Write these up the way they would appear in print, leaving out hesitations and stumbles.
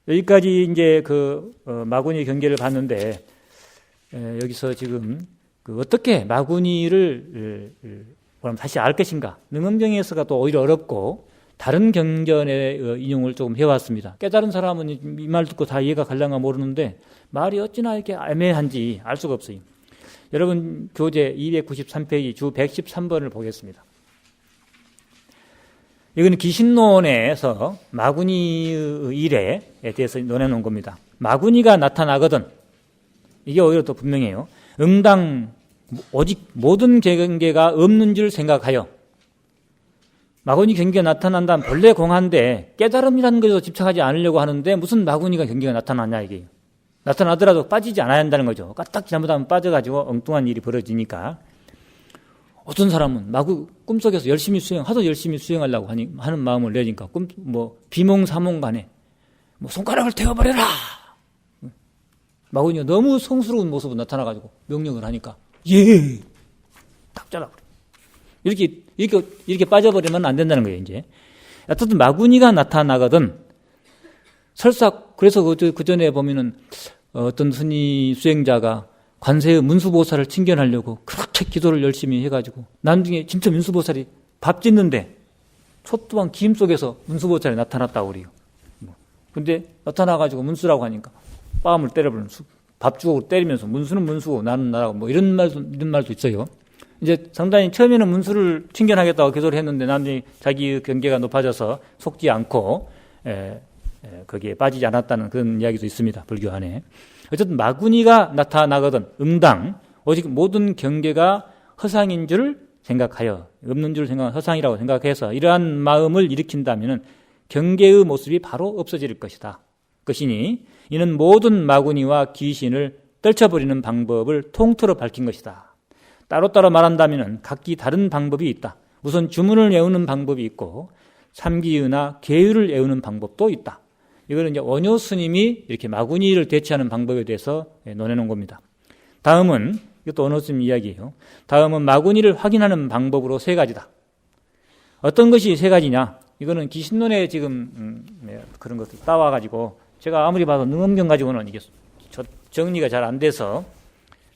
여기까지 이제 마구니 경계를 봤는데, 여기서 지금 어떻게 마구니를 다시 알 것인가? 능엄경에서가 또 오히려 어렵고 다른 경전의 인용을 조금 해왔습니다. 깨달은 사람은 이 말 듣고 다 이해가 갈랑가 모르는데 말이 어찌나 이렇게 애매한지 알 수가 없어요. 여러분 교재 293페이지 주 113번을 보겠습니다. 이거는 기신론에서 마구니의 일에 대해서 논해놓은 겁니다. 마구니가 나타나거든, 이게 오히려 더 분명해요. 응당 오직 모든 경계가 없는 줄 생각하여. 마구니 경계가 나타난다면 본래 공한데 깨달음이라는 것에서 집착하지 않으려고 하는데 무슨 마구니가 경계가 나타나냐 이게. 나타나더라도 빠지지 않아야 한다는 거죠. 까딱 잘못하면 빠져가지고 엉뚱한 일이 벌어지니까. 어떤 사람은 꿈속에서 하도 열심히 수행하려고 하는 마음을 내니까 비몽사몽 간에 손가락을 태워버려라! 마구니가 너무 성스러운 모습으로 나타나가지고 명령을 하니까 예! 딱 잘라버려. 이렇게 빠져버리면 안 된다는 거예요, 이제. 어쨌든 마구니가 나타나거든, 설사, 그래서 그 전에 보면은 어떤 스님 수행자가 관세의 문수보살을 칭견하려고 그렇게 기도를 열심히 해가지고 나중에 진짜 문수보살이 밥 짓는데 촛도한 기임 속에서 문수보살이 나타났다고 그래요. 근데 나타나가지고 문수라고 하니까 뺨을 때려버리는, 밥 주고 때리면서 문수는 문수고 나는 나라고 이런 말도 있어요. 이제 상당히 처음에는 문수를 칭견하겠다고 기도를 했는데 나중에 자기 경계가 높아져서 속지 않고 거기에 빠지지 않았다는 그런 이야기도 있습니다, 불교 안에. 어쨌든 마구니가 나타나거든 응당 오직 모든 경계가 허상인 줄 생각하여, 없는 줄 생각한 허상이라고 생각해서 이러한 마음을 일으킨다면 경계의 모습이 바로 없어질 것이니 이는 모든 마구니와 귀신을 떨쳐버리는 방법을 통틀어 밝힌 것이다. 따로따로 말한다면 각기 다른 방법이 있다. 우선 주문을 외우는 방법이 있고 삼기의나 계율을 외우는 방법도 있다. 이거는 이제 원효 스님이 이렇게 마구니를 대체하는 방법에 대해서 논해놓은 겁니다. 다음은, 이것도 원효 스님 이야기예요. 다음은 마구니를 확인하는 방법으로 세 가지다. 어떤 것이 세 가지냐? 이거는 기신론에 지금 그런 것들 따와가지고 제가 아무리 봐도 능엄경 가지고는 이게 정리가 잘 안 돼서,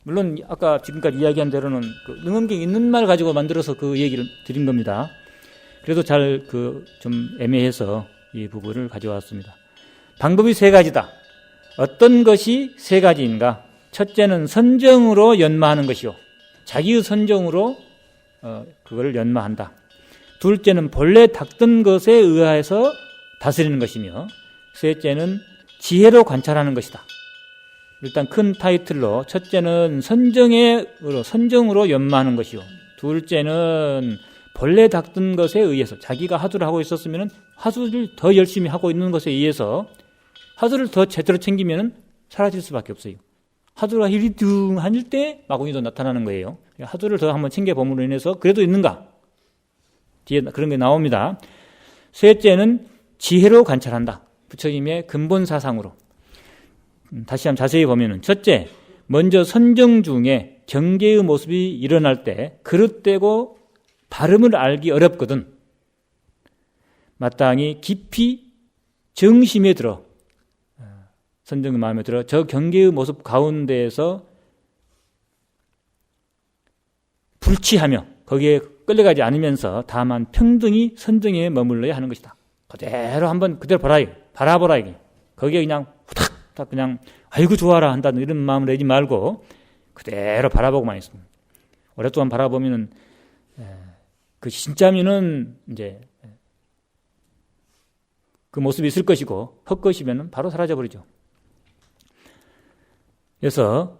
물론 아까 지금까지 이야기한 대로는 능엄경 있는 말 가지고 만들어서 그 얘기를 드린 겁니다. 그래도 좀 애매해서 이 부분을 가져왔습니다. 방법이 세 가지다. 어떤 것이 세 가지인가? 첫째는 선정으로 연마하는 것이요, 자기의 선정으로 그거를 연마한다. 둘째는 본래 닦던 것에 의해서 다스리는 것이며, 셋째는 지혜로 관찰하는 것이다. 일단 큰 타이틀로 첫째는 선정으로 연마하는 것이요, 둘째는 본래 닦던 것에 의해서, 자기가 하두를 하고 있었으면 하두를 더 열심히 하고 있는 것에 의해서 하두를 더 제대로 챙기면 사라질 수밖에 없어요. 하두가 힐리둥할 때 마구니도 나타나는 거예요. 하두를 더 한번 챙겨봄으로 인해서 그래도 있는가? 뒤에 그런 게 나옵니다. 셋째는 지혜로 관찰한다. 부처님의 근본 사상으로. 다시 한번 자세히 보면은, 첫째, 먼저 선정 중에 경계의 모습이 일어날 때 그릇되고 발음을 알기 어렵거든. 마땅히 깊이 정심에 들어, 선정의 마음에 들어 저 경계의 모습 가운데에서 불치하며 거기에 끌려가지 않으면서 다만 평등히 선정에 머물러야 하는 것이다. 그대로 한번 바라보라 이게. 거기에 그냥 후닥 그냥 아이고 좋아라 한다는 이런 마음을 내지 말고 그대로 바라보고만 있습니다. 오랫동안 바라보면은 그 진짜면은 이제 그 모습이 있을 것이고 헛것이면은 바로 사라져 버리죠. 그래서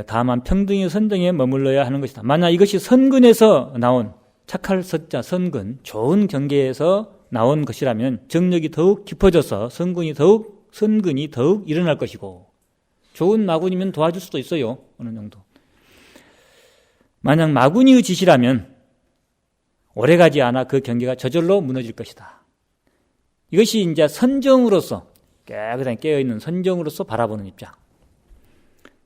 다만 평등히 선정에 머물러야 하는 것이다. 만약 이것이 선근에서 나온, 착할 서자 선근, 좋은 경계에서 나온 것이라면 정력이 더욱 깊어져서 선근이 더욱 일어날 것이고, 좋은 마구니면 도와줄 수도 있어요, 어느 정도. 만약 마구니의 짓이라면 오래가지 않아 그 경계가 저절로 무너질 것이다. 이것이 이제 선정으로서, 깨끗하게 깨어있는 선정으로서 바라보는 입장.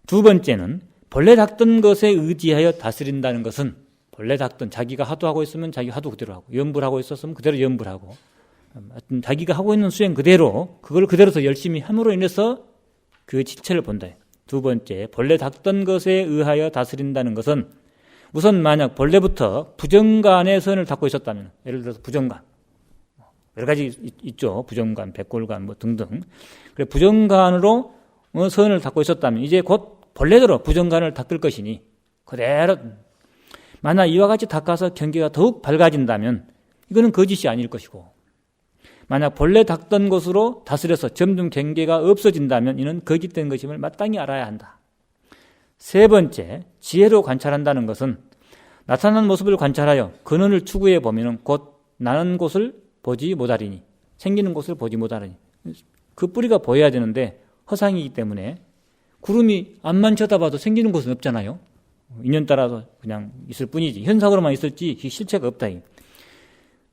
두 번째는 본래 닦던 것에 의지하여 다스린다는 것은, 본래 닦던, 자기가 하도하고 있으면 자기 하도 그대로 하고, 염불하고 있었으면 그대로 염불하고, 하여튼 자기가 하고 있는 수행 그대로 그걸 그대로 더 열심히 함으로 인해서 그 실체를 본다. 두 번째, 본래 닦던 것에 의하여 다스린다는 것은 우선 만약 본래부터 부정간의 선을 닦고 있었다면, 예를 들어서 부정간, 여러 가지 있죠. 부정간, 백골간 뭐 등등. 그래 부정간으로 선을 닦고 있었다면 이제 곧 본래대로 부정간을 닦을 것이니 그대로 만약 이와 같이 닦아서 경계가 더욱 밝아진다면 이거는 거짓이 아닐 것이고, 만약 본래 닦던 것으로 다스려서 점점 경계가 없어진다면 이는 거짓된 것임을 마땅히 알아야 한다. 세 번째, 지혜로 관찰한다는 것은 나타난 모습을 관찰하여 근원을 추구해 보면 곧 나는 곳을 보지 못하리니, 생기는 곳을 보지 못하리니, 그 뿌리가 보여야 되는데 허상이기 때문에 구름이 앞만 쳐다봐도 생기는 곳은 없잖아요. 인연 따라서 그냥 있을 뿐이지 현상으로만 있을지 실체가 없다.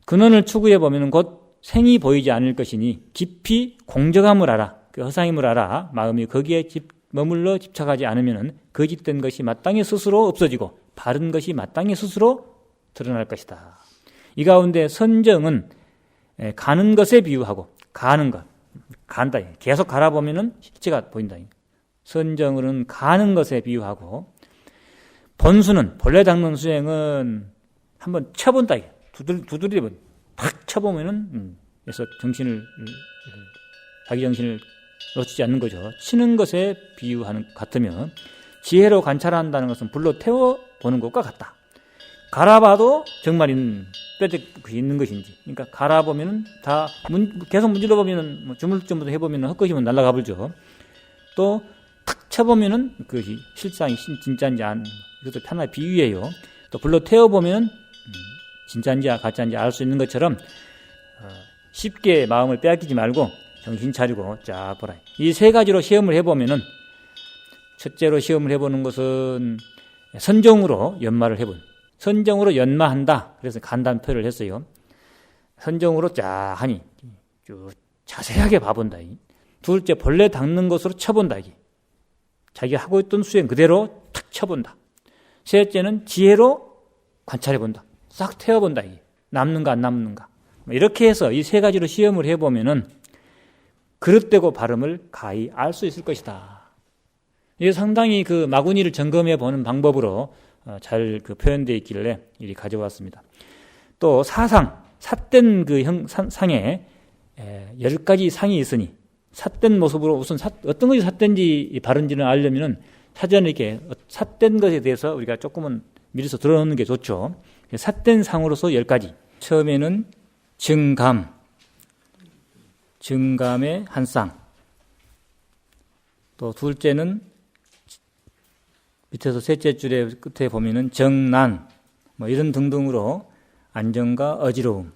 근원을 추구해 보면 곧 생이 보이지 않을 것이니 깊이 공정함을 알아, 그 허상임을 알아 마음이 거기에 머물러 집착하지 않으면 거짓된 것이 마땅히 스스로 없어지고 바른 것이 마땅히 스스로 드러날 것이다. 이 가운데 선정은 가는 것에 비유하고, 가는 것, 간다. 계속 가라보면 실체가 보인다. 선정은 가는 것에 비유하고, 본수는 본래 닦는 수행은 한번 쳐본다. 두드리면 탁 쳐보면은 그래서 자기 정신을 놓치지 않는 거죠. 치는 것에 비유하는 같으면 지혜로 관찰한다는 것은 불로 태워보는 것과 같다. 갈아봐도 정말 있는 것인지, 그러니까 갈아보면은 다 계속 문질러 보면은 뭐 주물주물 해보면은 헛것이면 날아가 버리죠. 또 탁 쳐보면은 그것이 실상이 진짜인지 이것도 하나의 비유예요. 또 불로 태워보면은 진짜인지 가짜인지 알 수 있는 것처럼 쉽게 마음을 빼앗기지 말고 정신 차리고 쫙 보라. 이 세 가지로 시험을 해보면은, 첫째로 시험을 해보는 것은 선정으로 연마를 해본, 선정으로 연마한다. 그래서 간단 표현을 했어요. 선정으로 쫙 하니 쭉 자세하게 봐본다. 둘째, 본래 닦는 것으로 쳐본다. 자기가 하고 있던 수행 그대로 탁 쳐본다. 셋째는 지혜로 관찰해본다. 싹 태워본다. 남는가 안 남는가. 이렇게 해서 이 세 가지로 시험을 해보면은 그릇되고 바름을 가히 알 수 있을 것이다. 이게 상당히 그 마구니를 점검해 보는 방법으로 잘 표현되어 있길래 이리 가져왔습니다. 또 삿된 그 상에 10가지 상이 있으니, 삿된 모습으로 우선 어떤 것이 삿된지 바른지는 알려면은 사전에 이렇게 삿된 것에 대해서 우리가 조금은 미리서 들어놓는 게 좋죠. 삿된 상으로서 10가지. 처음에는 정감의 한 쌍. 또 둘째는 밑에서 셋째 줄에 끝에 보면은 정난, 뭐 이런 등등으로 안정과 어지러움,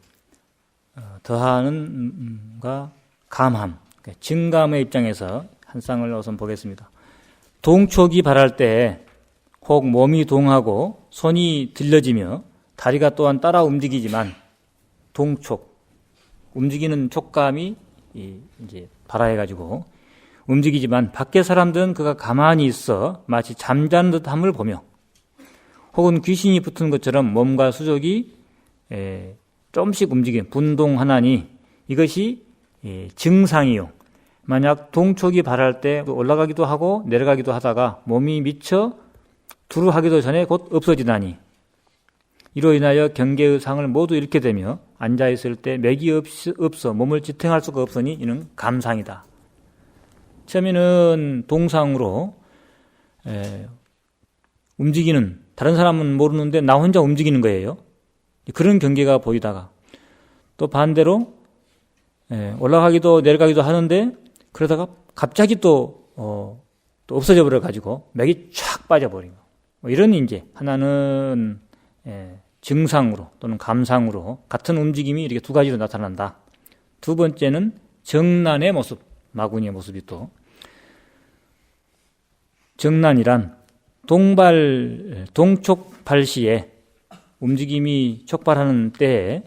더하는과 감함. 정감의 입장에서 한 쌍을 우선 보겠습니다. 동촉이 발할 때 혹 몸이 동하고 손이 들려지며 다리가 또한 따라 움직이지만, 동촉, 움직이는 촉감이 이제 발화해가지고 움직이지만 밖에 사람들은 그가 가만히 있어 마치 잠자는 듯함을 보며, 혹은 귀신이 붙은 것처럼 몸과 수족이 조금씩 움직이는 분동하나니 이것이 증상이요. 만약 동촉이 발할 때 올라가기도 하고 내려가기도 하다가 몸이 미쳐 두루 하기도 전에 곧 없어지다니, 이로 인하여 경계의 상을 모두 잃게 되며 앉아있을 때 맥이 없어 몸을 지탱할 수가 없으니 이는 감상이다. 처음에는 동상으로 움직이는, 다른 사람은 모르는데 나 혼자 움직이는 거예요. 그런 경계가 보이다가 또 반대로 올라가기도 내려가기도 하는데 그러다가 갑자기 또 없어져 버려가지고 맥이 촥 빠져버리고, 뭐 이런 이제 하나는 증상으로 또는 감상으로 같은 움직임이 이렇게 두 가지로 나타난다. 두 번째는 정난의 모습, 마구니의 모습이 또, 정난이란 동촉발 시에 움직임이 촉발하는 때에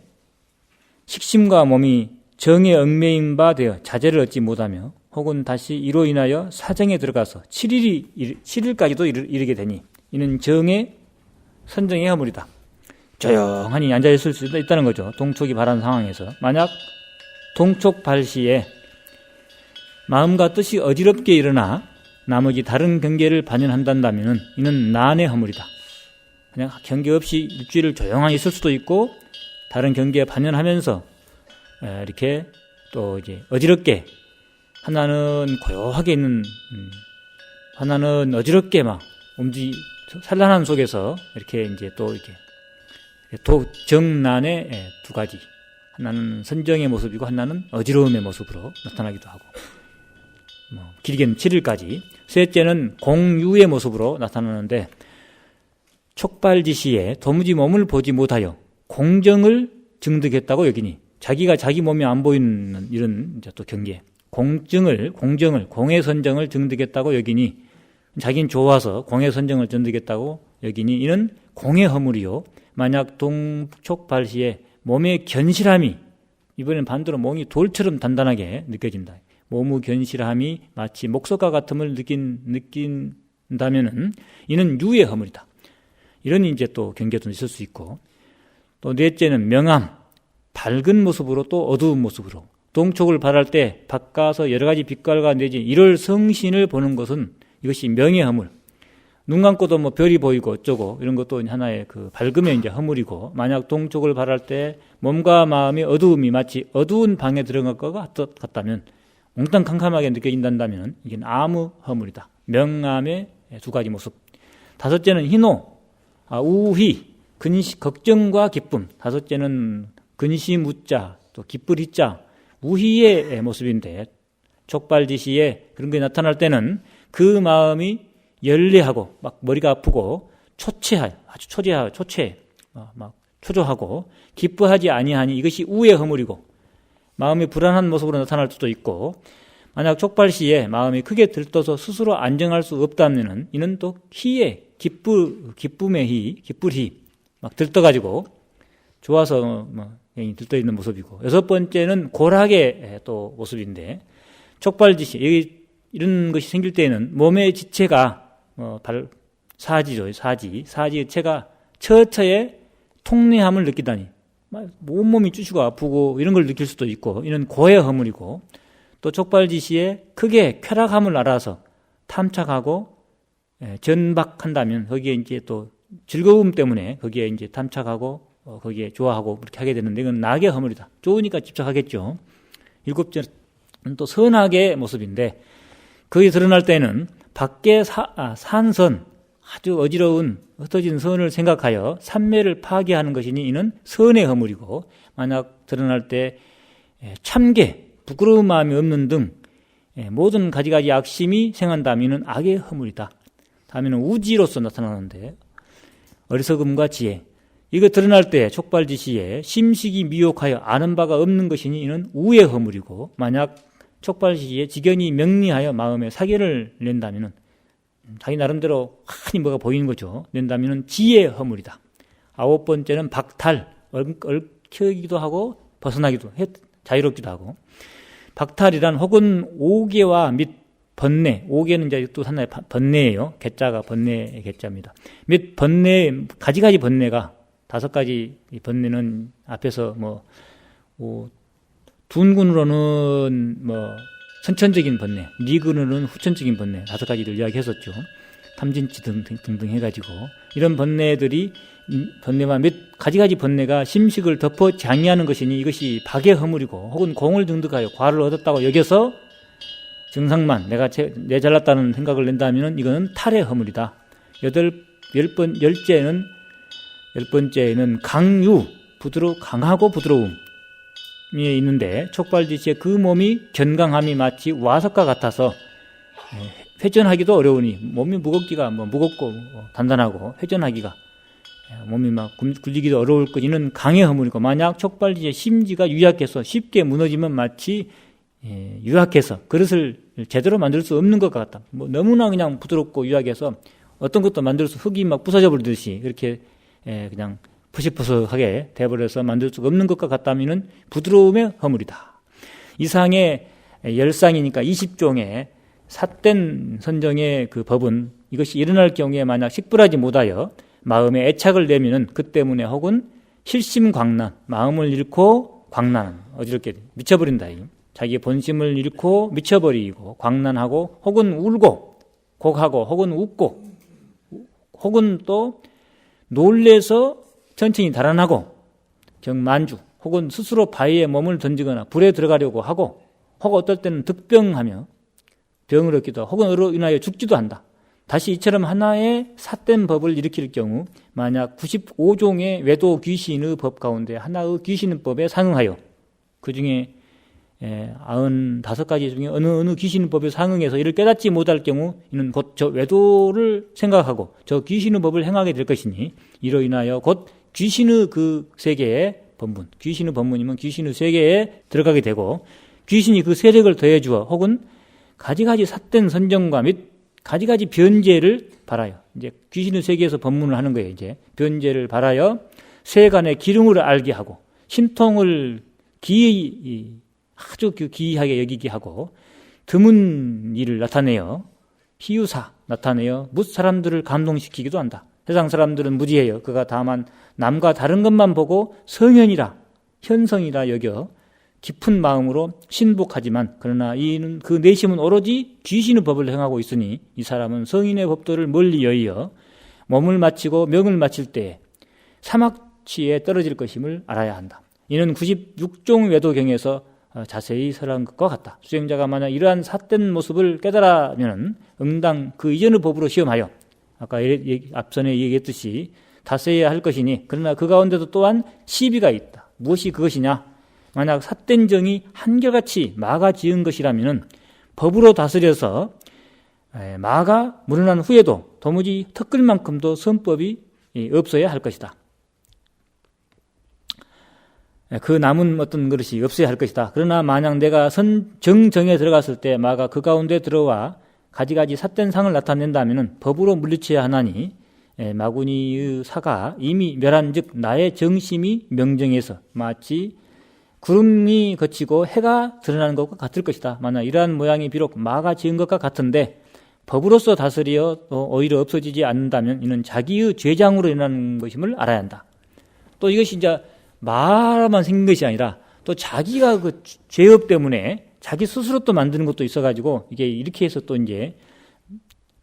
식심과 몸이 정에 얽매인 바 되어 자제를 얻지 못하며 혹은 다시 이로 인하여 사정에 들어가서 7일까지도 이르게 되니 이는 정의 선정의 허물이다. 조용하니 앉아있을 수 있다는 거죠. 동촉이 발한 상황에서. 만약 동촉발시에 마음과 뜻이 어지럽게 일어나 나머지 다른 경계를 반연한다면 이는 난의 허물이다. 그냥 경계 없이 일주일을 조용히 있을 수도 있고 다른 경계에 반연하면서 이렇게 또 이제 어지럽게 하나는 고요하게 있는 하나는 어지럽게 막 산란한 속에서 이렇게 이제 또 이렇게 정난의 두 가지, 하나는 선정의 모습이고 하나는 어지러움의 모습으로 나타나기도 하고, 길게는 7일까지. 셋째는 공유의 모습으로 나타나는데 촉발지시에 도무지 몸을 보지 못하여 공정을 증득했다고 여기니, 자기가 자기 몸이 안 보이는 이런 이제 또 경계, 공정을 공의 선정을 증득했다고 여기니, 자기는 좋아서 공의 선정을 증득했다고 여기니 이는 공의 허물이요. 만약 동촉발시에 몸의 견실함이, 이번엔 반대로 몸이 돌처럼 단단하게 느껴진다. 몸의 견실함이 마치 목석과 같음을 느낀다면은 이는 유의 허물이다. 이런 이제 또 경계도 있을 수 있고, 또 넷째는 명암, 밝은 모습으로 또 어두운 모습으로. 동촉을 발할 때 바꿔서 여러 가지 빛깔과 내지 이럴 성신을 보는 것은 이것이 명의 허물. 눈 감고도 뭐 별이 보이고 어쩌고 이런 것도 하나의 그 밝음의 이제 허물이고, 만약 동촉을 발할 때 몸과 마음의 어두움이 마치 어두운 방에 들어간 것 같다면, 몽땅 캄캄하게 느껴진다면 이게 암의 허물이다. 명암의 두 가지 모습. 다섯째는 희노, 우희, 걱정과 기쁨. 다섯째는 근심 우자, 또 기쁠 희자, 우희의 모습인데, 촉발지시에 그런 게 나타날 때는 그 마음이 열례하고 막 머리가 아프고 초췌하여, 아주 초췌해, 막 초조하고 기뻐하지 아니하니 이것이 우의 허물이고, 마음이 불안한 모습으로 나타날 수도 있고, 만약 촉발시에 마음이 크게 들떠서 스스로 안정할 수 없다면 이는 또 희의 기쁨의 기쁠희, 막 들떠가지고 좋아서 괜히 들떠있는 모습이고, 여섯 번째는 고락의 또 모습인데, 촉발지시, 이런 것이 생길 때에는 몸의 지체가 사지죠. 사지의 체가 처처에 통뇌함을 느끼다니, 온몸이 쑤시고 아프고 이런 걸 느낄 수도 있고, 이는 고의 허물이고, 또 촉발지시에 크게 쾌락함을 알아서 탐착하고 전박한다면 거기에 이제 또 즐거움 때문에 거기에 이제 탐착하고 거기에 좋아하고 그렇게 하게 되는데, 이건 낙의 허물이다. 좋으니까 집착하겠죠. 일곱째는 또 선악의 모습인데, 거기 드러날 때는 밖에 산선, 아주 어지러운 흩어진 선을 생각하여 삼매를 파괴하는 것이니 이는 선의 허물이고, 만약 드러날 때 참계, 부끄러운 마음이 없는 등 모든 가지가지 악심이 생한다면 이는 악의 허물이다. 다음에는 우지로서 나타나는데, 어리석음과 지혜, 이거 드러날 때 촉발지시에 심식이 미혹하여 아는 바가 없는 것이니 이는 우의 허물이고, 만약 촉발지시에 지견이 명리하여 마음에 사견을 낸다면, 자기 나름대로 많이 뭐가 보이는 거죠. 낸다면 지혜의 허물이다. 아홉 번째는 박탈, 얽혀기도 하고 벗어나기도 자유롭기도 하고, 박탈이란 혹은 오개와 및 번뇌, 오개는 이제 또 하나의 번뇌예요. 개자가 번뇌의 개자입니다. 및 번뇌, 가지가지 번뇌가, 다섯 가지 번뇌는 앞에서 둔군으로는 선천적인 번뇌, 미군으로는 후천적인 번뇌, 다섯 가지를 이야기했었죠. 탐진치 등등 해가지고, 이런 번뇌와 몇 가지가지 번뇌가 심식을 덮어 장애하는 것이니 이것이 박의 허물이고, 혹은 공을 등득하여 과를 얻었다고 여겨서 정상만 내가 잘났다는 생각을 낸다면 이거는 탈의 허물이다. 열 번째는 강유, 강하고 부드러움이 있는데, 촉발지시에 그 몸이 견강함이 마치 와석과 같아서 회전하기도 어려우니, 몸이 무겁고 단단하고 회전하기가, 몸이 막 굴리기도 어려울 것, 이는 강의 허물이고, 만약 촉발지시에 심지가 유약해서 쉽게 무너지면 마치 유약해서 그릇을 제대로 만들 수 없는 것 같다. 너무나 그냥 부드럽고 유약해서 어떤 것도 만들 수, 흙이 막 부서져 버리듯이 그렇게 그냥 푸석푸석하게 돼버려서 만들 수가 없는 것과 같다면 부드러움의 허물이다. 이상의 10상이니까 20종의 삿된 선정의 그 법은, 이것이 일어날 경우에 만약 식불하지 못하여 마음에 애착을 내면은 그 때문에 혹은 실심광란, 마음을 잃고 광란, 어지럽게 미쳐버린다. 자기의 본심을 잃고 미쳐버리고 광란하고 혹은 울고 곡하고 혹은 웃고 혹은 또 놀래서 천천히 달아나고 경만주 혹은 스스로 바위에 몸을 던지거나 불에 들어가려고 하고 혹은 어떨 때는 득병하며 병을 얻기도 하고 혹은 으로 인하여 죽지도 한다. 다시 이처럼 하나의 삿된 법을 일으킬 경우 만약 95종의 외도 귀신의 법 가운데 하나의 귀신법에 상응하여 그 중에 95가지 중에 어느 귀신의 법에 상응해서 이를 깨닫지 못할 경우 이는 곧 저 외도를 생각하고 저 귀신의 법을 행하게 될 것이니 이로 인하여 곧 귀신의 그 세계에 법문, 귀신의 법문이면 귀신의 세계에 들어가게 되고 귀신이 그 세력을 더해 주어 혹은 가지가지 삿된 선정과 및 가지가지 변제를 바라요. 이제 귀신의 세계에서 법문을 하는 거예요. 이제 변제를 바라여 세간의 기능을 알게 하고 신통을 아주 기이하게 여기게 하고 드문 일을 나타내어 피유사 나타내어 뭇 사람들을 감동시키기도 한다. 세상 사람들은 무지해요. 그가 다만 남과 다른 것만 보고 성현이라 현성이라 여겨 깊은 마음으로 신복하지만 그러나 이는 그 내심은 오로지 귀신의 법을 행하고 있으니 이 사람은 성인의 법도를 멀리 여의어 몸을 마치고 명을 마칠 때에 사막치에 떨어질 것임을 알아야 한다. 이는 96종 외도경에서 자세히 설한 것과 같다. 수행자가 만약 이러한 삿된 모습을 깨달으면 응당 그 이전의 법으로 시험하여 아까 앞전에 얘기했듯이 다세야 할 것이니 그러나 그 가운데도 또한 시비가 있다. 무엇이 그것이냐? 만약 삿된 정이 한결같이 마가 지은 것이라면 법으로 다스려서 마가 물러난 후에도 도무지 턱걸만큼도 선법이 없어야 할 것이다. 그 남은 어떤 것이 없어야 할 것이다. 그러나 만약 내가 정정에 들어갔을 때 마가 그 가운데 들어와 가지가지 삿된 상을 나타낸다면 법으로 물리쳐야 하나니 마구니의 사가 이미 멸한 즉 나의 정심이 명정해서 마치 구름이 거치고 해가 드러나는 것과 같을 것이다. 만약 이러한 모양이 비록 마가 지은 것과 같은데 법으로서 다스려 오히려 없어지지 않는다면 이는 자기의 죄장으로 일어나는 것임을 알아야 한다. 또 이것이 이제 마만 생긴 것이 아니라 또 자기가 그 죄업 때문에 자기 스스로 또 만드는 것도 있어가지고 이게 이렇게 해서 또 이제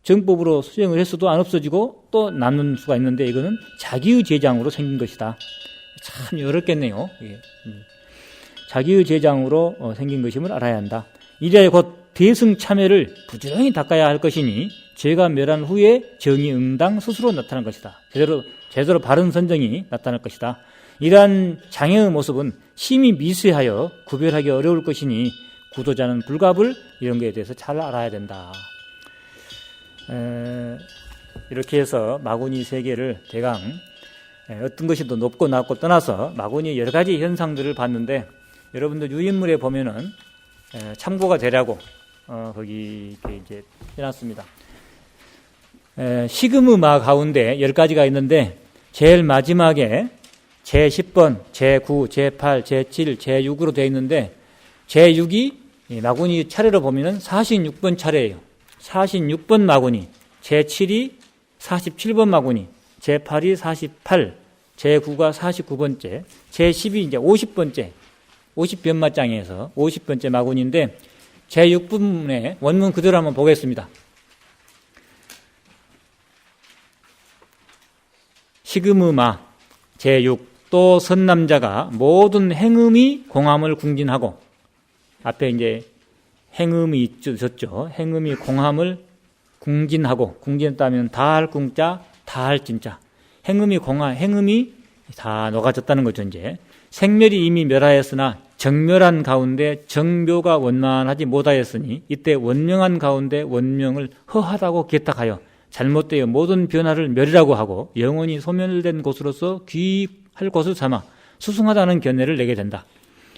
정법으로 수행을 했어도 안 없어지고 또 남는 수가 있는데 이거는 자기의 죄장으로 생긴 것이다. 참 어렵겠네요. 자기의 죄장으로 생긴 것임을 알아야 한다. 이래야 곧 대승참회를 부지런히 닦아야 할 것이니 죄가 멸한 후에 정의 응당 스스로 나타날 것이다. 제대로 바른 선정이 나타날 것이다. 이러한 장애의 모습은 심히 미세하여 구별하기 어려울 것이니 구도자는 불가불 이런 것에 대해서 잘 알아야 된다. 이렇게 해서 마구니 세계를 대강 어떤 것이 더 높고 낮고 떠나서 마구니의 여러 가지 현상들을 봤는데 여러분들 유인물에 보면은 참고가 되라고 거기 이렇게 이제 해놨습니다. 시금의 마 가운데 10가지가 있는데 제일 마지막에 제10번, 제9, 제8, 제7, 제6으로 되어 있는데 제6이 마구니 차례로 보면은 46번 차례예요. 46번 마구니, 제7이 47번 마구니, 제8이 48, 제9가 49번째, 제10이 이제 50번째, 50변마장에서 50번째 마구니인데 제6분의 원문 그대로 한번 보겠습니다. 시금의 마, 제6, 또 선남자가 모든 행음이 공함을 궁진하고 앞에 이제 행음이 있었죠. 행음이 공함을 궁진하고 궁진했다면 다할 궁자, 다할 진자. 행음이 공하, 행음이 다 녹아졌다는 거죠. 이제 생멸이 이미 멸하였으나 정멸한 가운데 정묘가 원만하지 못하였으니 이때 원명한 가운데 원명을 허하다고 개탁하여 잘못되어 모든 변화를 멸이라고 하고 영원히 소멸된 곳으로서 귀할 곳을 삼아 수승하다는 견해를 내게 된다.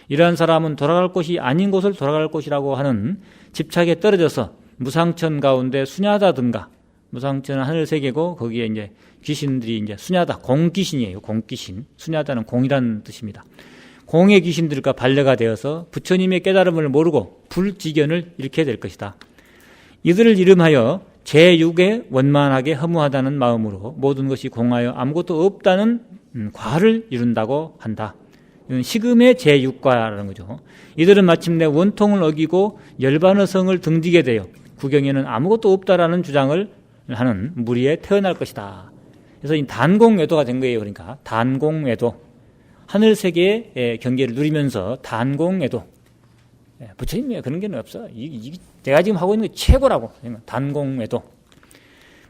이러한 사람은 돌아갈 곳이 아닌 곳을 돌아갈 곳이라고 하는 집착에 떨어져서 무상천 가운데 수냐다든가, 무상천은 하늘세계고 거기에 이제 귀신들이 이제 수냐다, 공귀신이에요. 공귀신. 수냐다는 공이라는 뜻입니다. 공의 귀신들과 반려가 되어서 부처님의 깨달음을 모르고 불지견을 잃게 될 것이다. 이들을 이름하여 제6에 원만하게 허무하다는 마음으로 모든 것이 공하여 아무것도 없다는 과를 이룬다고 한다. 이건 식음의 제6과라는 거죠. 이들은 마침내 원통을 어기고 열반의 성을 등지게 되어 구경에는 아무것도 없다라는 주장을 하는 무리에 태어날 것이다. 그래서 이 단공외도가 된 거예요. 그러니까 단공외도, 하늘 세계의 경계를 누리면서 단공외도. 부처님이 그런 게 없어. 제가 지금 하고 있는 게 최고라고. 단공외도.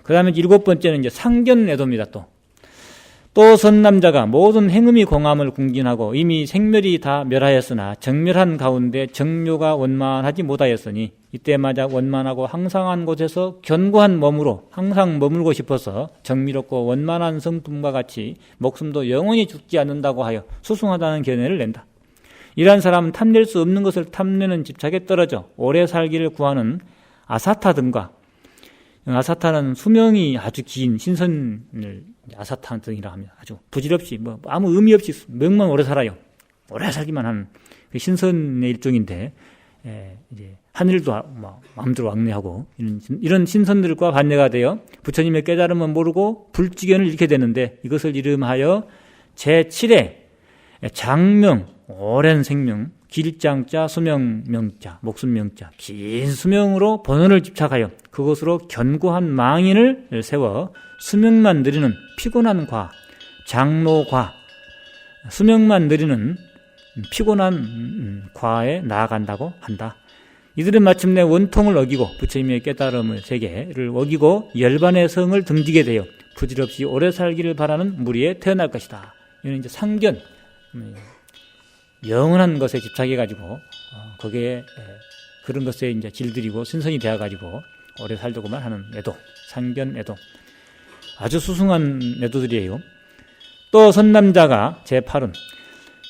그 다음에 7번째는 이제 상견외도입니다. 또 선남자가 모든 행음이 공함을 궁진하고 이미 생멸이 다 멸하였으나 정멸한 가운데 정묘가 원만하지 못하였으니 이때마다 원만하고 항상한 곳에서 견고한 몸으로 항상 머물고 싶어서 정미롭고 원만한 성품과 같이 목숨도 영원히 죽지 않는다고 하여 수승하다는 견해를 낸다. 이러한 사람은 탐낼 수 없는 것을 탐내는 집착에 떨어져 오래 살기를 구하는 아사타 등과, 아사타는 수명이 아주 긴 신선을 아사타 등이라 합니다. 아주 부질없이 아무 의미 없이 명만 오래 살아요. 오래 살기만 하는 그 신선의 일종인데, 이제 하늘도 마음대로 왕래하고 이런 신선들과 반대가 되어 부처님의 깨달음을 모르고 불지견을 잃게 되는데, 이것을 이름하여 제7의 장명, 오랜 생명, 길장자, 수명명자, 목숨명자, 긴 수명으로 본원을 집착하여 그것으로 견고한 망인을 세워 수명만 느리는 피곤한 과, 장로과, 수명만 느리는 피곤한 과에 나아간다고 한다. 이들은 마침내 원통을 어기고 부처님의 깨달음의 세계를 어기고 열반의 성을 등지게 되어 부질없이 오래 살기를 바라는 무리에 태어날 것이다. 이는 이제 상견, 영원한 것에 집착해가지고 거기에 그런 것에 이제 질들이고 신선이 되어가지고 오래 살려고만 하는 애도, 상견 애도, 아주 수승한 애도들이에요. 또 선남자가 제8은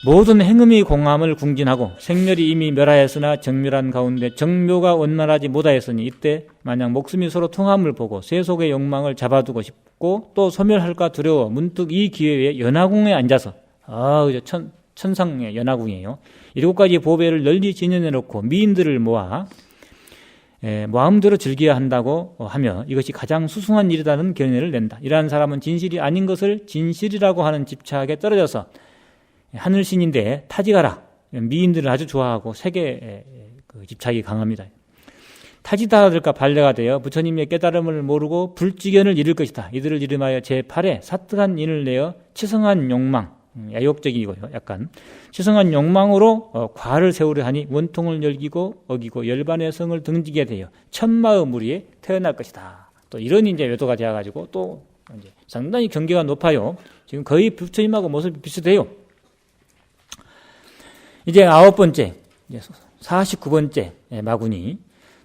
모든 행음이 공함을 궁진하고 생멸이 이미 멸하였으나 정멸한 가운데 정묘가 원만하지 못하였으니 이때 만약 목숨이 서로 통함을 보고 세속의 욕망을 잡아두고 싶고 또 소멸할까 두려워 문득 이 기회에 연화궁에 앉아서 천상의 연화궁이에요. 7가지 보배를 널리 진연해놓고 미인들을 모아 마음대로 즐겨야 한다고 하며 이것이 가장 수승한 일이라는 견해를 낸다. 이러한 사람은 진실이 아닌 것을 진실이라고 하는 집착에 떨어져서 하늘신인데 타지가라, 미인들을 아주 좋아하고 세계에 집착이 강합니다. 타지다들과 반려가 되어 부처님의 깨달음을 모르고 불지견을 이룰 것이다. 이들을 이름하여 제8에 사특한 인을 내어 치성한 욕망, 야욕적이고요. 약간 치성한 욕망으로 과를 세우려 하니 원통을 어기고 열반의 성을 등지게 되어 천마의 무리에 태어날 것이다. 또 이런 이제 외도가 되어가지고 또 이제 상당히 경계가 높아요. 지금 거의 부처님하고 모습이 비슷해요. 이제 9번째, 49번째 마구니.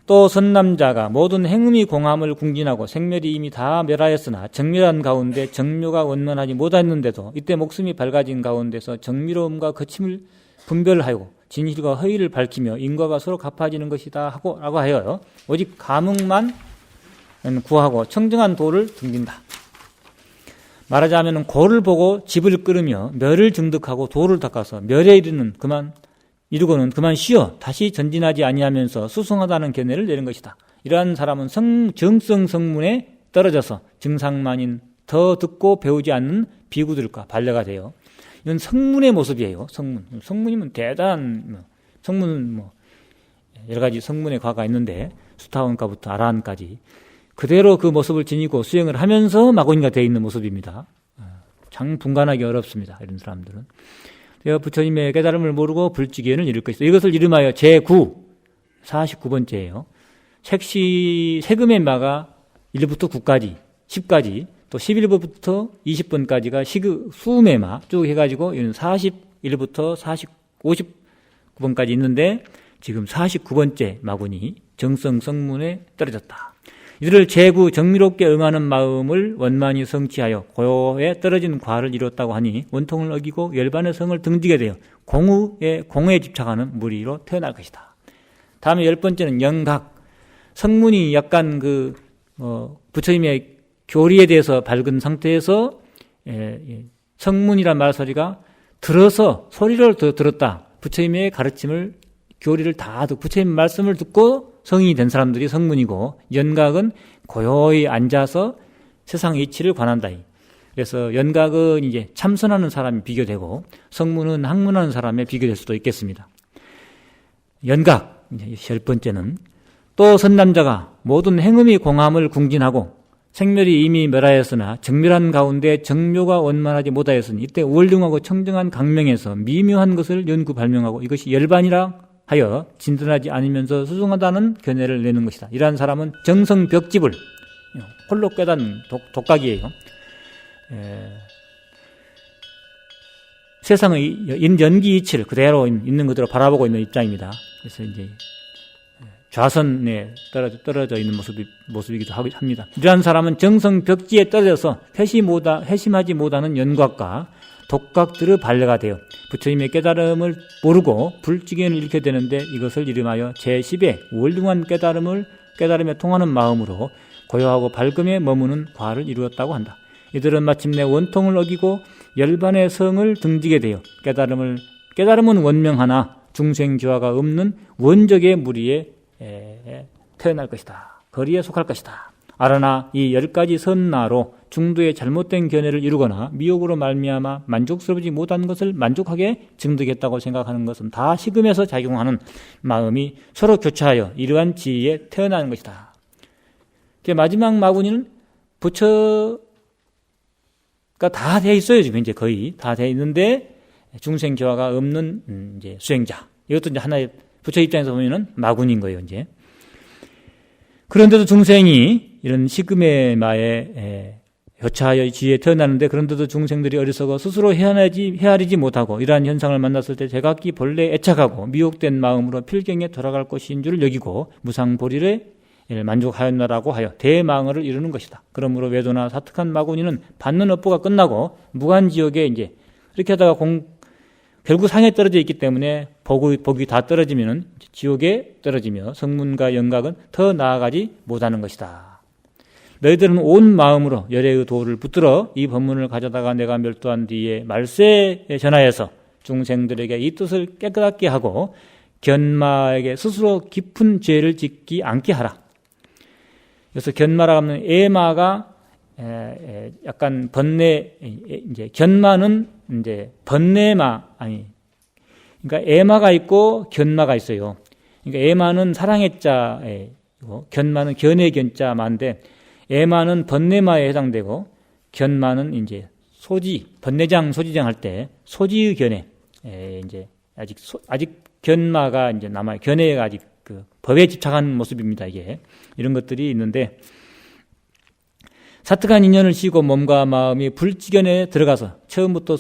또 선남자가 모든 행음이 공함을 궁진하고 생멸이 이미 다 멸하였으나 정멸한 가운데 정묘가 원만하지 못했는데도 이때 목숨이 밝아진 가운데서 정미로움과 거침을 분별하고 진실과 허위를 밝히며 인과가 서로 갚아지는 것이다 라고 하여 오직 감흥만 구하고 청정한 도를 등진다. 말하자면 고를 보고 집을 끌으며 멸을 증득하고 도를 닦아서 멸에 이르고는 그만 쉬어 다시 전진하지 아니하면서 수승하다는 견해를 내는 것이다. 이러한 사람은 정성 성문에 떨어져서 증상만인 더 듣고 배우지 않는 비구들과 반려가 되어 이건 성문의 모습이에요. 성문이면 대단한 성문은 여러 가지 성문의 과가 있는데 수타원가부터 아라한까지 그대로 그 모습을 지니고 수행을 하면서 마구니가 되어 있는 모습입니다. 참 분간하기 어렵습니다. 이런 사람들은. 부처님의 깨달음을 모르고 불지견을 이룰 것이다. 이것을 이름하여 제9, 49번째예요. 세금의 마가 1부터 9까지, 10까지, 또 11번부터 20번까지가 수음의 마 쭉 해가지고 41부터 50까지 있는데 지금 49번째 마군이 정성 성문에 떨어졌다. 이들을 제9 정미롭게 응하는 마음을 원만히 성취하여 고요에 떨어진 과를 이뤘다고 하니 원통을 어기고 열반의 성을 등지게 되어 공에 집착하는 무리로 태어날 것이다. 다음에 10번째는 영각. 성문이 약간 부처님의 교리에 대해서 밝은 상태에서 성문이란 말소리가 들어서 소리를 들었다. 부처님의 가르침을 교리를 다 듣고 부처님 말씀을 듣고 성인이 된 사람들이 성문이고 연각은 고요히 앉아서 세상 이치를 관한다. 그래서 연각은 이제 참선하는 사람이 비교되고 성문은 학문하는 사람에 비교될 수도 있겠습니다. 연각, 이제 10번째는 또 선남자가 모든 행음이 공함을 궁진하고 생멸이 이미 멸하였으나 정멸한 가운데 정묘가 원만하지 못하였으니 이때 월등하고 청정한 강명에서 미묘한 것을 연구 발명하고 이것이 열반이라 하여 진전하지 않으면서 수승하다는 견해를 내는 것이다. 이러한 사람은 정성벽집을 홀로 깨닫는 독각이에요. 세상의 연기 이치를 그대로 있는 그대로 바라보고 있는 입장입니다. 그래서 이제 좌선에 떨어져 있는 모습이기도 합니다. 이러한 사람은 정성벽지에 떨어져서 회심하지 못하는 연각과 독각들의 반려가 되어 부처님의 깨달음을 모르고 불지견을 잃게 되는데 이것을 이름하여 제10의 월등한 깨달음에 통하는 마음으로 고요하고 밝음에 머무는 과를 이루었다고 한다. 이들은 마침내 원통을 어기고 열반의 성을 등지게 되어 깨달음은 원명하나 중생교화가 없는 원적의 무리에 태어날 것이다. 거리에 속할 것이다. 아러나 이 10가지 선나로 중도의 잘못된 견해를 이루거나 미혹으로 말미암아 만족스럽지 못한 것을 만족하게 증득했다고 생각하는 것은 다 식음에서 작용하는 마음이 서로 교차하여 이러한 지위에 태어나는 것이다. 마지막 마구니는 부처가 다 돼 있어요. 지금 이제 거의 다 돼 있는데 중생 교화가 없는 이제 수행자. 이것도 이제 하나의 부처 입장에서 보면은 마군인 거예요, 이제. 그런데도 중생이 이런 식음의 마에 교차하여 지위에 태어나는데 그런데도 중생들이 어리석어 스스로 헤아리지 못하고 이러한 현상을 만났을 때 제각기 본래 애착하고 미혹된 마음으로 필경에 돌아갈 것인 줄 여기고 무상보리를 만족하였나라고 하여 대망을 이루는 것이다. 그러므로 외도나 사특한 마구니는 받는 업보가 끝나고 무간지옥에 이제 이렇게 하다가 결국 상에 떨어져 있기 때문에 복이 다 떨어지면 지옥에 떨어지며 성문과 연각은 더 나아가지 못하는 것이다. 너희들은 온 마음으로 열애의 도를 붙들어 이 법문을 가져다가 내가 멸도한 뒤에 말세에 전하여서 중생들에게 이 뜻을 깨끗하게 하고 견마에게 스스로 깊은 죄를 짓지 않게 하라. 그래서 견마라고 하면 애마가 약간 이제 견마는 이제 그러니까 애마가 있고 견마가 있어요. 그러니까 애마는 사랑의 자이고 견마는 견의 견자마인데 애마는 번뇌마에 해당되고 견마는 이제 번뇌장 소지장 할 때 소지의 견해. 이제 아직 견마가 이제 남아요. 견해가 아직 그 법에 집착한 모습입니다. 이게 이런 것들이 있는데 사특한 인연을 씌고 몸과 마음이 불지견에 들어가서 처음부터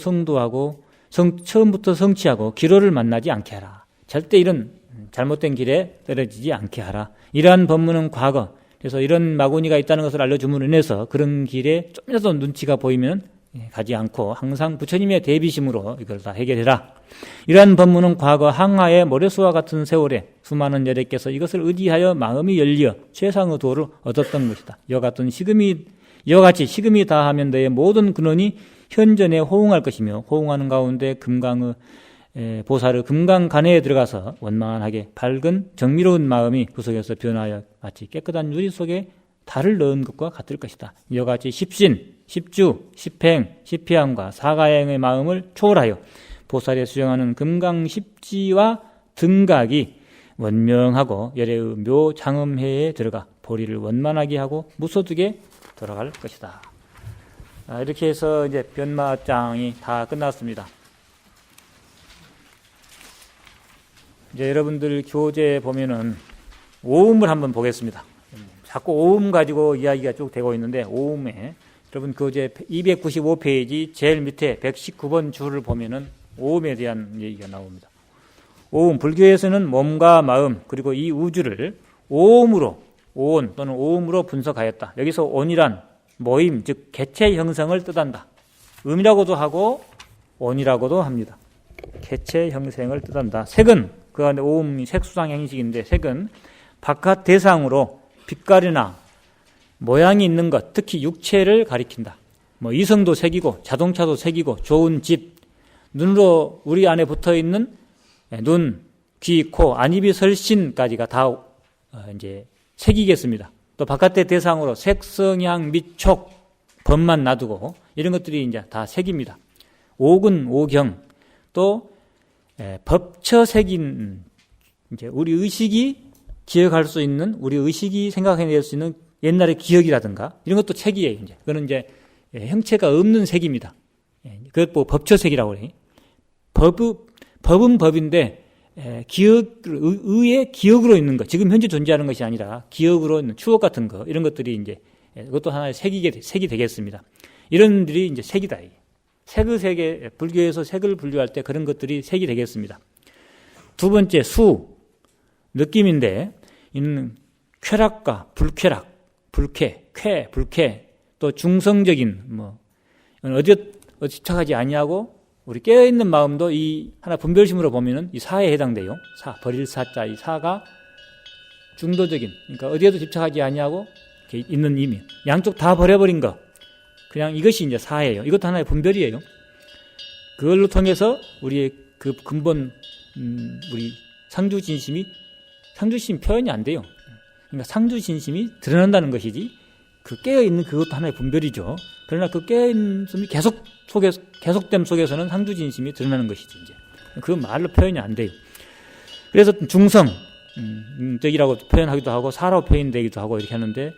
성취하고 기로를 만나지 않게 하라. 절대 이런 잘못된 길에 떨어지지 않게 하라. 이러한 법문은 과거, 그래서 이런 마구니가 있다는 것을 알려줌으로 인해서 그런 길에 좀이라도 눈치가 보이면 가지 않고 항상 부처님의 대비심으로 이걸 다 해결해라. 이러한 법문은 과거 항하의 모래수와 같은 세월에 수많은 열애께서 이것을 의지하여 마음이 열려 최상의 도를 얻었던 것이다. 이와 같이 식음이 다하면 너의 모든 근원이 현전에 호응할 것이며 호응하는 가운데 금강의 보살의 금강간해에 들어가서 원만하게 밝은 정미로운 마음이 그 속에서 변하여 마치 깨끗한 유리 속에 달을 넣은 것과 같을 것이다. 이와 같이 십신, 십주, 십행, 십피함과 사가행의 마음을 초월하여 보살에 수행하는 금강십지와 등각이 원명하고 열애의 묘장음회에 들어가 보리를 원만하게 하고 무소득에 돌아갈 것이다. 이렇게 해서 이제 변마장이 다 끝났습니다. 이제 여러분들 교재에 보면은 오음을 한번 보겠습니다. 자꾸 오음 가지고 이야기가 쭉 되고 있는데 오음에 여러분 교재 295페이지 제일 밑에 119번 줄을 보면은 오음에 대한 얘기가 나옵니다. 오음, 불교에서는 몸과 마음 그리고 이 우주를 오음으로 오온 또는 오음으로 분석하였다. 여기서 온이란 모임, 즉 개체 형성을 뜻한다. 음이라고도 하고 온이라고도 합니다. 개체 형성을 뜻한다. 색은 그 안에 오음이 색수상 행식인데 색은 바깥 대상으로 빛깔이나 모양이 있는 것, 특히 육체를 가리킨다. 이성도 색이고 자동차도 색이고 좋은 집, 눈으로 우리 안에 붙어 있는 눈, 귀, 코, 안입이 설신까지가 다 이제 색이겠습니다. 또 바깥의 대상으로 색, 성향, 및 촉, 법만 놔두고 이런 것들이 이제 다 색입니다. 옥은 오경, 또 법처색인 이제 우리 의식이 기억할 수 있는, 우리 의식이 생각해낼 수 있는 옛날의 기억이라든가 이런 것도 색이에요. 이제 그거는 이제 형체가 없는 색입니다. 그것 뭐 법처색이라고 그래요. 법은 법인데 의의 기억으로 있는 것, 지금 현재 존재하는 것이 아니라 기억으로 있는 추억 같은 거, 이런 것들이 이제 그것도 하나의 색이 되겠습니다. 이런 들이 이제 색이다. 색의 세계, 불교에서 색을 분류할 때 그런 것들이 색이 되겠습니다. 두 번째 수, 느낌인데 이는 쾌락과 불쾌락, 불쾌, 쾌, 불쾌, 또 중성적인 어디에 집착하지 아니하고 우리 깨어있는 마음도 이 하나 분별심으로 보면은 이 사에 해당돼요. 사, 버릴 사자, 이 사가 중도적인, 그러니까 어디에도 집착하지 아니하고 이렇게 있는 의미. 양쪽 다 버려버린 거. 그냥 이것이 이제 사예요. 이것도 하나의 분별이에요. 그걸로 통해서 우리의 그 근본, 우리 상주진심이 표현이 안 돼요. 그러니까 상주진심이 드러난다는 것이지, 그 깨어있는 그것도 하나의 분별이죠. 그러나 그 깨어있음이 계속됨 속에서는 상주진심이 드러나는 것이지, 이제. 그 말로 표현이 안 돼요. 그래서 중성, 적이라고 표현하기도 하고, 사라고 표현되기도 하고, 이렇게 하는데,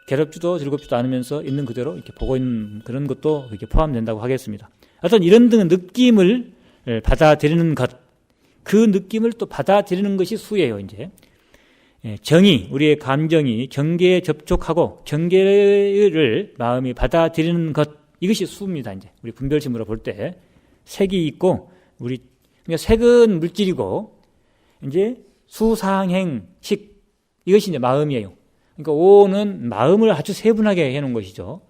괴롭지도 즐겁지도 않으면서 있는 그대로 이렇게 보고 있는 그런 것도 이렇게 포함된다고 하겠습니다. 어떤 이런 등의 느낌을 받아들이는 것, 그 느낌을 또 받아들이는 것이 수예요, 이제. 정의, 우리의 감정이 경계에 접촉하고 경계를 마음이 받아들이는 것, 이것이 수입니다, 이제. 우리 분별심으로 볼 때. 색이 있고, 그러니까 색은 물질이고, 이제 수상행식, 이것이 이제 마음이에요. 그러니까 오는 마음을 아주 세분하게 해놓은 것이죠.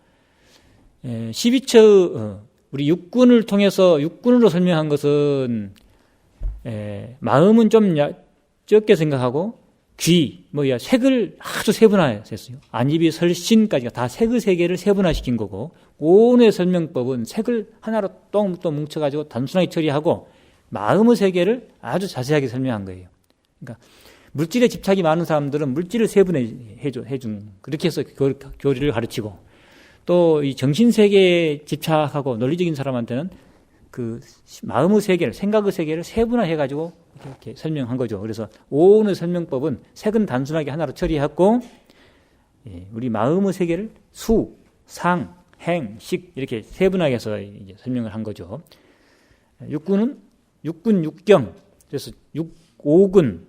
12처, 우리 육군을 통해서, 육군으로 설명한 것은, 마음은 좀 적게 생각하고, 귀, 색을 아주 세분화했어요. 안입이 설신까지가 다 색의 세계를 세분화시킨 거고, 오온의 설명법은 색을 하나로 또 뭉쳐가지고 단순하게 처리하고, 마음의 세계를 아주 자세하게 설명한 거예요. 그러니까, 물질에 집착이 많은 사람들은 물질을 세분해준, 그렇게 해서 교리를 가르치고, 또 이 정신세계에 집착하고 논리적인 사람한테는 그 마음의 세계를, 생각의 세계를 세분화해가지고 이렇게 설명한 거죠. 그래서 오온의 설명법은 색은 단순하게 하나로 처리했고, 우리 마음의 세계를 수, 상, 행, 식 이렇게 세분하게 해서 이제 설명을 한 거죠. 육군, 육경, 그래서 오근,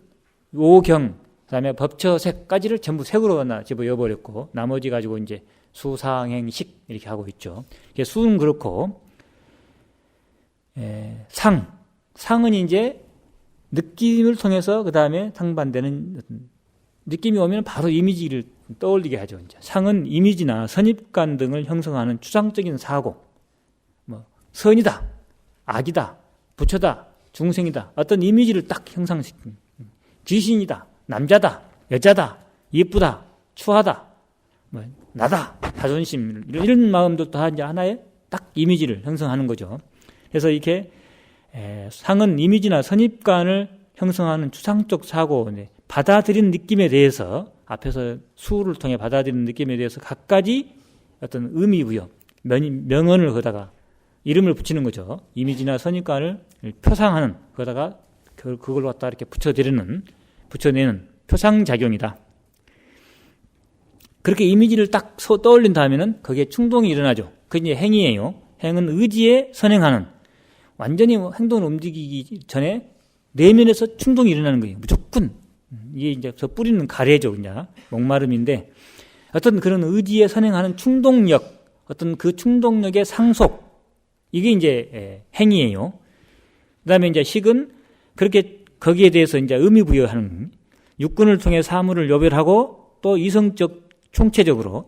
오경, 그다음에 법처색까지를 전부 색으로 집어넣어버렸고, 나머지 가지고 이제 수, 상, 행, 식 이렇게 하고 있죠. 수는 그렇고, 상은 이제 느낌을 통해서 그 다음에 상반되는 느낌이 오면 바로 이미지를 떠올리게 하죠. 이제 상은 이미지나 선입관 등을 형성하는 추상적인 사고, 선이다, 악이다, 부처다, 중생이다, 어떤 이미지를 딱 형상시키는, 귀신이다, 남자다, 여자다, 예쁘다, 추하다, 나다, 자존심, 이런 마음들도 다 이제 하나의 딱 이미지를 형성하는 거죠. 그래서 이렇게 상은 이미지나 선입관을 형성하는 추상적 사고, 받아들이는 느낌에 대해서, 앞에서 수를 통해 받아들이는 느낌에 대해서 각가지 어떤 의미 부여, 명언을 거다가 이름을 붙이는 거죠. 이미지나 선입관을 표상하는, 거다가 그걸 갖다 이렇게 붙여내는 표상작용이다. 그렇게 이미지를 딱 떠올린 다음에는 거기에 충동이 일어나죠. 그게 이제 행위예요. 행은 의지에 선행하는, 완전히 행동을 움직이기 전에 내면에서 충동이 일어나는 거예요. 무조건. 이게 이제 저 뿌리는 가래죠, 그냥. 목마름인데, 어떤 그런 의지에 선행하는 충동력, 어떤 그 충동력의 상속, 이게 이제 행위예요. 그 다음에 이제 식은 그렇게 거기에 대해서 이제 의미부여하는, 육군을 통해 사물을 요별하고 또 이성적이고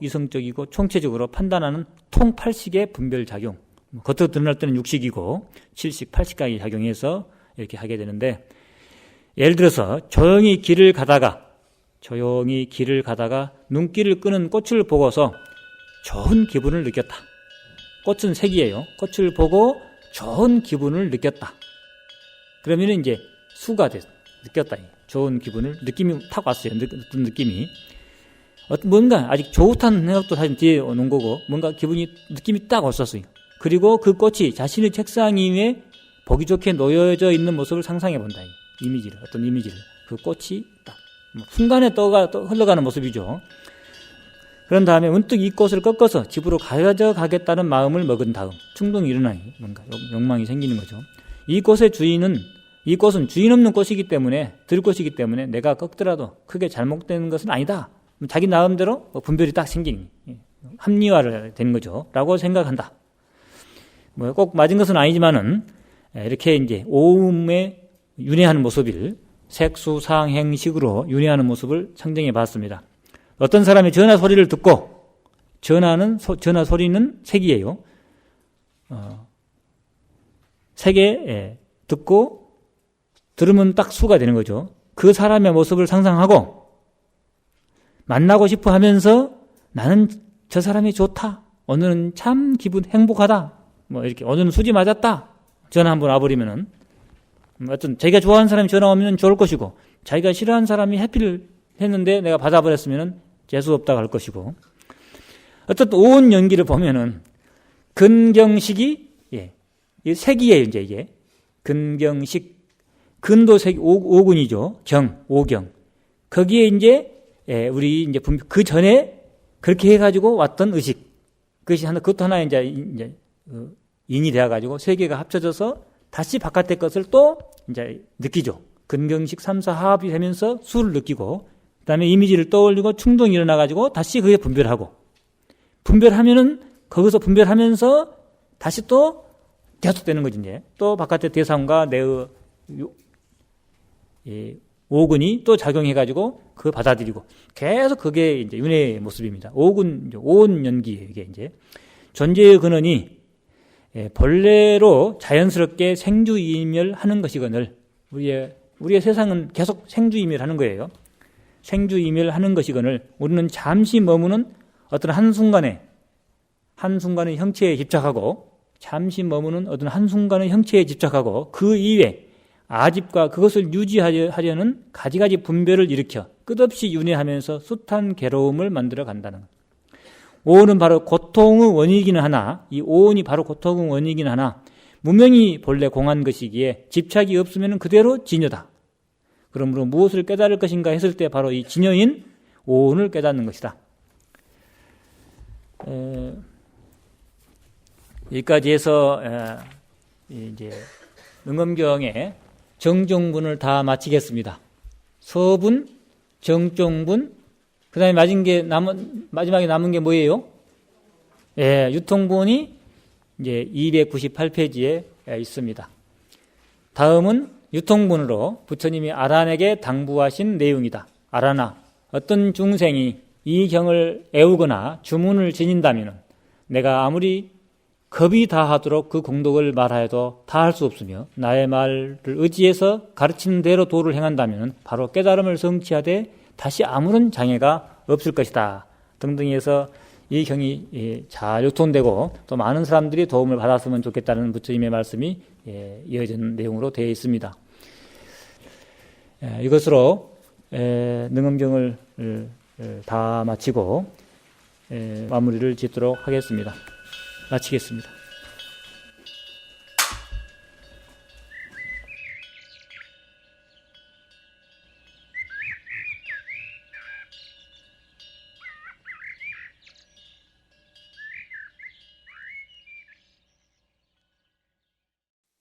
총체적으로 판단하는 통팔식의 분별작용. 겉으로 드러날 때는 육식이고 7식, 8식까지 작용해서 이렇게 하게 되는데, 예를 들어서 조용히 길을 가다가 눈길을 끄는 꽃을 보고서 좋은 기분을 느꼈다. 꽃은 색이에요. 꽃을 보고 좋은 기분을 느꼈다. 그러면 이제 수가 느꼈다. 좋은 기분을, 느낌이 탁 왔어요. 어떤 느낌이. 뭔가 아직 좋다는 생각도 사실 뒤에 오는 거고, 뭔가 느낌이 딱 왔었어요. 그리고 그 꽃이 자신의 책상 위에 보기 좋게 놓여져 있는 모습을 상상해 본다. 어떤 이미지를. 그 꽃이 딱 순간에 흘러가는 모습이죠. 그런 다음에 문득 이 꽃을 꺾어서 집으로 가져가겠다는 마음을 먹은 다음 충동이 일어나니 뭔가 욕망이 생기는 거죠. 이 꽃은 주인 없는 꽃이기 때문에, 들꽃이기 때문에 내가 꺾더라도 크게 잘못되는 것은 아니다. 자기 나름대로 분별이 딱 생기니 합리화를 되는 거죠. 라고 생각한다. 꼭 맞은 것은 아니지만은 이렇게 이제 오음에 윤회하는 모습을 색수상행식으로 윤회하는 모습을 상정해 봤습니다. 어떤 사람이 전화 소리를 듣고, 전화 소리는 색이에요. 색에 듣고 들으면 딱 수가 되는 거죠. 그 사람의 모습을 상상하고 만나고 싶어 하면서 나는 저 사람이 좋다. 오늘은 참 기분 행복하다. 이렇게 오늘은 수지 맞았다. 전화 한번 와버리면은 어떤 자기가 좋아하는 사람이 전화 오면 좋을 것이고, 자기가 싫어하는 사람이 해피를 했는데 내가 받아버렸으면은 재수 없다고 할 것이고, 어떤 오온 연기를 보면은 근경식이 이 색이에요. 이제 이게 근경식, 근도색 오군이죠. 오경. 거기에 이제 우리 이제 그 전에 그렇게 해가지고 왔던 의식, 그것도 하나 이제 인이 되어가지고 세 개가 합쳐져서 다시 바깥의 것을 또 이제 느끼죠. 근경식 3사 화합이 되면서 수를 느끼고, 그 다음에 이미지를 떠올리고 충동이 일어나가지고 다시 그게 분별하면은 거기서 분별하면서 다시 또 계속되는 거지. 이제 또 바깥의 대상과 내의 오근이 또 작용해가지고 그걸 받아들이고 계속 그게 이제 윤회의 모습입니다. 오온 연기예요. 이게 이제 존재의 근원이 본래로 자연스럽게 생주이멸하는 것이거늘, 우리의 세상은 계속 생주이멸하는 거예요. 생주이멸하는 것이거늘 우리는 잠시 머무는 어떤 한순간의 형체에 집착하고, 잠시 머무는 어떤 한순간의 형체에 집착하고, 그 이외 아집과 그것을 유지하려는 가지가지 분별을 일으켜 끝없이 윤회하면서 숱한 괴로움을 만들어 간다는 것. 오온은 바로 고통의 원인이기는 하나, 이 오온이 바로 고통의 원인이기는 하나, 무명이 본래 공한 것이기에 집착이 없으면 그대로 진여다. 그러므로 무엇을 깨달을 것인가 했을 때 바로 이 진여인 오온을 깨닫는 것이다. 여기까지 해서 이제 능엄경의 정종분을 다 마치겠습니다. 서분, 정종분, 그 다음에 마지막에 남은 게 뭐예요? 유통분이 이제 298페이지에 있습니다. 다음은 유통분으로 부처님이 아란에게 당부하신 내용이다. 아란아, 어떤 중생이 이 경을 애우거나 주문을 지닌다면 내가 아무리 겁이 다하도록 그 공덕을 말하여도 다할 수 없으며, 나의 말을 의지해서 가르치는 대로 도를 행한다면 바로 깨달음을 성취하되 다시 아무런 장애가 없을 것이다. 등등 해서 이 경이 잘 유통되고 또 많은 사람들이 도움을 받았으면 좋겠다는 부처님의 말씀이 이어진 내용으로 되어 있습니다. 이것으로 능엄경을 다 마치고 마무리를 짓도록 하겠습니다. 마치겠습니다.